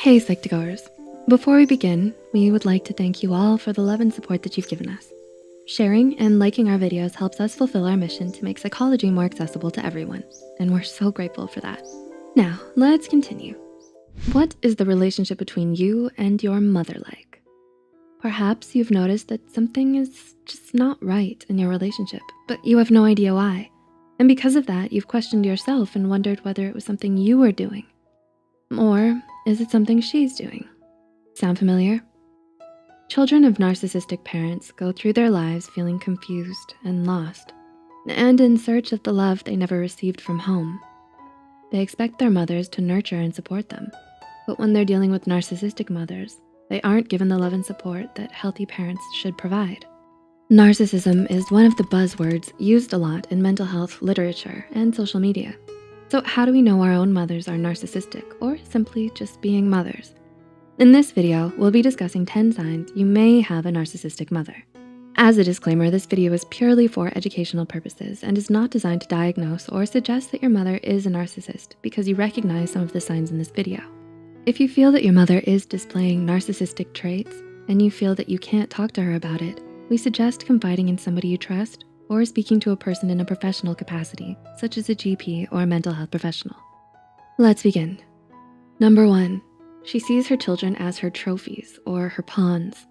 Hey Psych2Goers, before we begin, we would like to thank you all for the love and support that you've given us. Sharing and liking our videos helps us fulfill our mission to make psychology more accessible to everyone, and we're so grateful for that. Now, let's continue. What is the relationship between you and your mother like? Perhaps you've noticed that something is just not right in your relationship, but you have no idea why. And because of that, you've questioned yourself and wondered whether it was something you were doing. Or is it something she's doing? Sound familiar? Children of narcissistic parents go through their lives feeling confused and lost, and in search of the love they never received from home. They expect their mothers to nurture and support them, but when they're dealing with narcissistic mothers, they aren't given the love and support that healthy parents should provide. Narcissism is one of the buzzwords used a lot in mental health literature and social media. So how do we know our own mothers are narcissistic or simply just being mothers? In this video, we'll be discussing 10 signs you may have a narcissistic mother. As a disclaimer, this video is purely for educational purposes and is not designed to diagnose or suggest that your mother is a narcissist because you recognize some of the signs in this video. If you feel that your mother is displaying narcissistic traits and you feel that you can't talk to her about it, we suggest confiding in somebody you trust or speaking to a person in a professional capacity, such as a GP or a mental health professional. Let's begin. Number 1, she sees her children as her trophies or her pawns.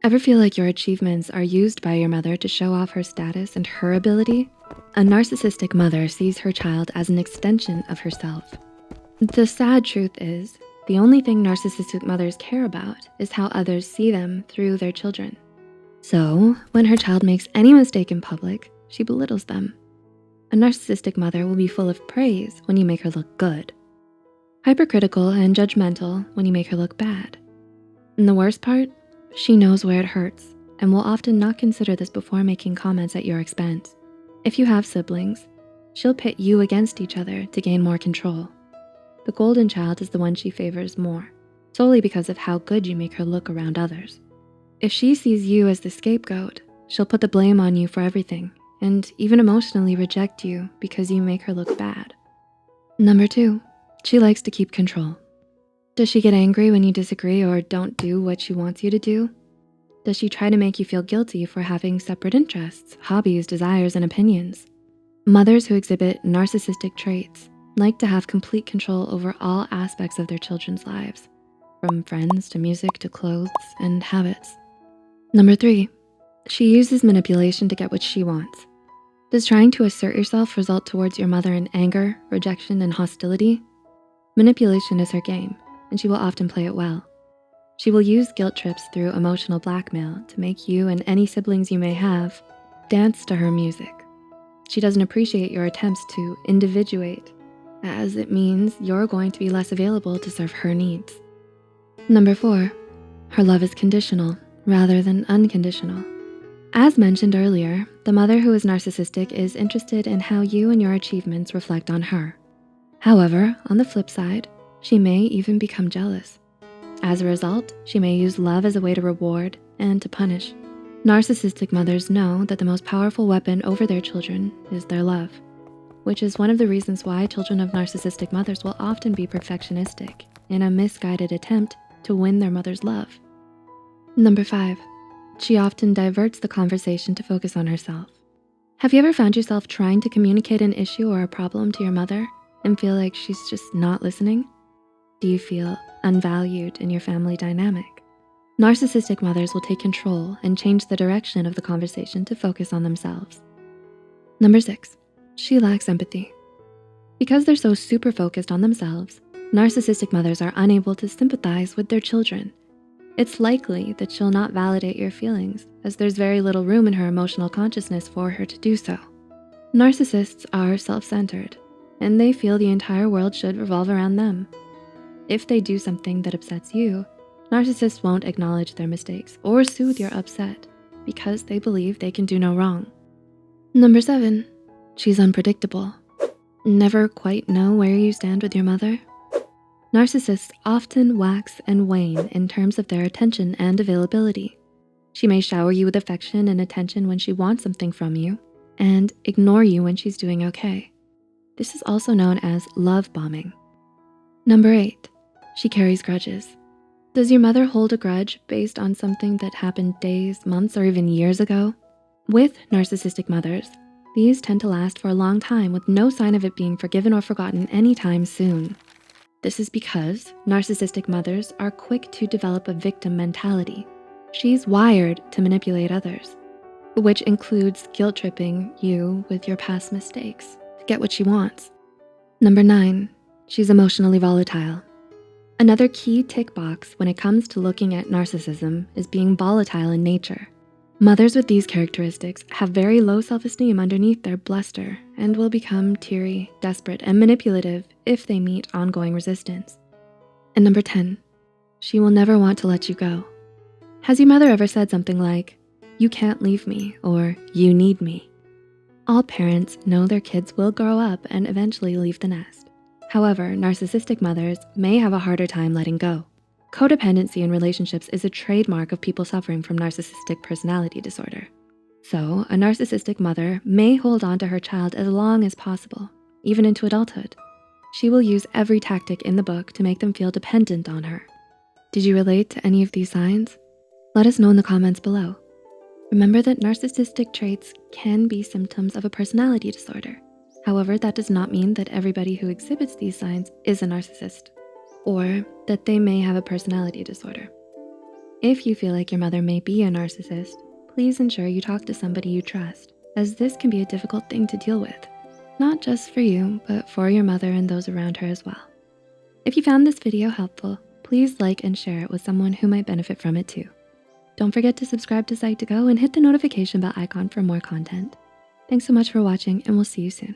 Ever feel like your achievements are used by your mother to show off her status and her ability? A narcissistic mother sees her child as an extension of herself. The sad truth is, the only thing narcissistic mothers care about is how others see them through their children. So when her child makes any mistake in public, she belittles them. A narcissistic mother will be full of praise when you make her look good, hypercritical and judgmental when you make her look bad. And the worst part, she knows where it hurts and will often not consider this before making comments at your expense. If you have siblings, she'll pit you against each other to gain more control. The golden child is the one she favors more, solely because of how good you make her look around others. If she sees you as the scapegoat, she'll put the blame on you for everything and even emotionally reject you because you make her look bad. Number 2, she likes to keep control. Does she get angry when you disagree or don't do what she wants you to do? Does she try to make you feel guilty for having separate interests, hobbies, desires, and opinions? Mothers who exhibit narcissistic traits like to have complete control over all aspects of their children's lives, from friends to music to clothes and habits. Number 3, she uses manipulation to get what she wants. Does trying to assert yourself result towards your mother in anger, rejection, and hostility? Manipulation is her game, and she will often play it well. She will use guilt trips through emotional blackmail to make you and any siblings you may have dance to her music. She doesn't appreciate your attempts to individuate, as it means you're going to be less available to serve her needs. Number 4, her love is conditional rather than unconditional. As mentioned earlier, the mother who is narcissistic is interested in how you and your achievements reflect on her. However, on the flip side, she may even become jealous. As a result, she may use love as a way to reward and to punish. Narcissistic mothers know that the most powerful weapon over their children is their love, which is one of the reasons why children of narcissistic mothers will often be perfectionistic in a misguided attempt to win their mother's love. Number 5, she often diverts the conversation to focus on herself. Have you ever found yourself trying to communicate an issue or a problem to your mother and feel like she's just not listening? Do you feel unvalued in your family dynamic? Narcissistic mothers will take control and change the direction of the conversation to focus on themselves. Number 6, she lacks empathy. Because they're so super focused on themselves, narcissistic mothers are unable to sympathize with their children. It's likely that she'll not validate your feelings, as there's very little room in her emotional consciousness for her to do so. Narcissists are self-centered, and they feel the entire world should revolve around them. If they do something that upsets you, narcissists won't acknowledge their mistakes or soothe your upset because they believe they can do no wrong. Number 7, she's unpredictable. Never quite know where you stand with your mother? Narcissists often wax and wane in terms of their attention and availability. She may shower you with affection and attention when she wants something from you and ignore you when she's doing okay. This is also known as love bombing. Number 8, She carries grudges. Does your mother hold a grudge based on something that happened days, months, or even years ago? With narcissistic mothers, these tend to last for a long time with no sign of it being forgiven or forgotten anytime soon. This is because narcissistic mothers are quick to develop a victim mentality. She's wired to manipulate others, which includes guilt tripping you with your past mistakes to get what she wants. Number 9, she's emotionally volatile. Another key tick box when it comes to looking at narcissism is being volatile in nature. Mothers with these characteristics have very low self-esteem underneath their bluster and will become teary, desperate, and manipulative if they meet ongoing resistance. And number 10, she will never want to let you go. Has your mother ever said something like, "You can't leave me," or "You need me"? All parents know their kids will grow up and eventually leave the nest. However, narcissistic mothers may have a harder time letting go. Codependency in relationships is a trademark of people suffering from narcissistic personality disorder. So a narcissistic mother may hold on to her child as long as possible, even into adulthood. She will use every tactic in the book to make them feel dependent on her. Did you relate to any of these signs? Let us know in the comments below. Remember that narcissistic traits can be symptoms of a personality disorder. However, that does not mean that everybody who exhibits these signs is a narcissist, or that they may have a personality disorder. If you feel like your mother may be a narcissist, please ensure you talk to somebody you trust, as this can be a difficult thing to deal with, not just for you, but for your mother and those around her as well. If you found this video helpful, please like and share it with someone who might benefit from it too. Don't forget to subscribe to Psych2Go and hit the notification bell icon for more content. Thanks so much for watching, and we'll see you soon.